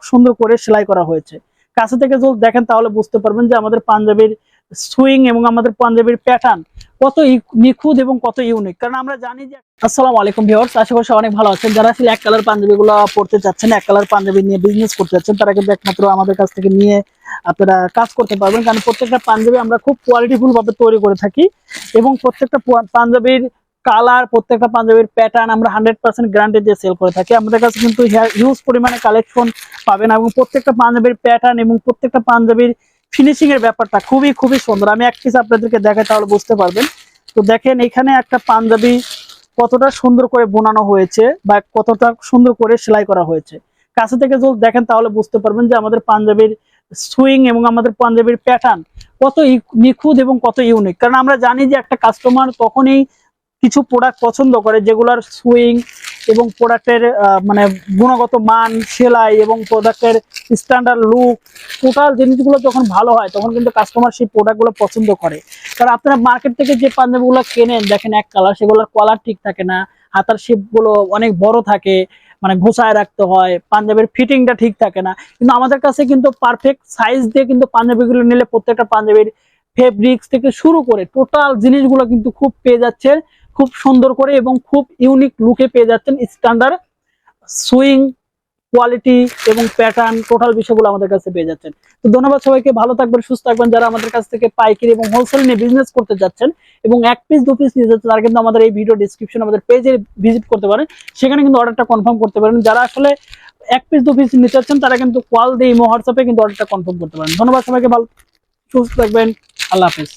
সুন্দর করে সেলাই করা হয়েছে। কাছে থেকে যদি দেখেন তাহলে বুঝতে পারবেন যে আমাদের পাঞ্জাবির সুইং এবং আমাদের পাঞ্জাবির প্যাটার্ন কত নিখুঁত এবং কত ইউনিক। কারণ আমরা জানি যে আসসালামু আলাইকুম ভিউয়ার্স, আশা করি অনেক ভালো আছেন। যারা আসলে এক কালার পাঞ্জাবিগুলো পড়তে চাচ্ছেন, এক কালার পাঞ্জাবি নিয়ে বিজনেস করতে চাচ্ছেন, তারা কিন্তু একমাত্র আমাদের কাছ থেকে নিয়ে আপনারা কাজ করতে পারবেন। কারণ প্রত্যেকটা পাঞ্জাবি আমরা খুব কোয়ালিটিফুল ভাবে তৈরি করে থাকি এবং প্রত্যেকটা পাঞ্জাবির কালার, প্রত্যেকটা পাঞ্জাবির প্যাটার্ন আমরা 100% গ্যারান্টি দিয়ে সেল করে থাকি। আমাদের কাছে কিন্তু হিউজ পরিমাণে কালেকশন পাবেন এবং প্রত্যেকটা পাঞ্জাবির প্যাটার্ন এবং প্রত্যেকটা পাঞ্জাবির ফিনিশিং এর ব্যাপারটা খুবই খুবই সুন্দর। আমি এক পিস আপনাদেরকে দেখাই তাহলে বুঝতে পারবেন। তো দেখেন এখানে একটা পাঞ্জাবি কতটা সুন্দর করে বোনানো হয়েছে বা কতটা সুন্দর করে সেলাই করা হয়েছে। কাছে থেকে যদি দেখেন তাহলে বুঝতে পারবেন যে আমাদের পাঞ্জাবির সুইং এবং আমাদের পাঞ্জাবির প্যাটার্ন কত নিখুঁত এবং কত ইউনিক। কারণ আমরা জানি যে একটা কাস্টমার তখনই কিছু প্রোডাক্ট পছন্দ করে যেগুলোর সুইং এবং প্রোডাক্টের মানে গুণগত মান, সেলাই এবং প্রোডাক্টের স্ট্যান্ডার্ড লুক, টোটাল জিনিসগুলো যখন ভালো হয় তখন কিন্তু কাস্টমার সেই প্রোডাক্টগুলো পছন্দ করে। কারণ আপনারা মার্কেট থেকে যে পাঞ্জাবিগুলো কেনেন দেখেন এক কালার, সেগুলোর কলার ঠিক থাকে না, হাতার শেপগুলো অনেক বড় থাকে, মানে ঘোষায় রাখতে হয়, পাঞ্জাবির ফিটিংটা ঠিক থাকে না। কিন্তু আমাদের কাছে কিন্তু পারফেক্ট সাইজ দিয়ে কিন্তু পাঞ্জাবিগুলো নিলে প্রত্যেকটা পাঞ্জাবির ফেব্রিক্স থেকে শুরু করে টোটাল জিনিসগুলো কিন্তু খুব পেয়ে যাচ্ছে খুব সুন্দর করে এবং খুব ইউনিক লুকে পেয়ে যাচ্ছেন। স্ট্যান্ডার্ড সুইং, কোয়ালিটি এবং প্যাটার্ন টোটাল বিষয়গুলো আমাদের কাছে পেয়ে যাচ্ছেন। তো ধন্যবাদ সবাইকে, ভালো থাকবেন, সুস্থ থাকবেন। যারা আমাদের কাছ থেকে পাইকারি এবং হোলসেল নিয়ে বিজনেস করতে যাচ্ছেন এবং এক পিস দু পিস নিয়ে যাচ্ছেন তারা কিন্তু আমাদের এই ভিডিও ডিসক্রিপশন আমাদের পেজে ভিজিট করতে পারেন, সেখানে কিন্তু অর্ডারটা কনফার্ম করতে পারেন। যারা আসলে এক পিস দু পিস নিতে চাচ্ছেন তারা কিন্তু কল দিয়ে ইমো হোয়াটসঅ্যাপে কিন্তু অর্ডারটা কনফার্ম করতে পারেন। ধন্যবাদ সবাইকে, ভালো সুস্থ থাকবেন, আল্লাহ হাফেজ।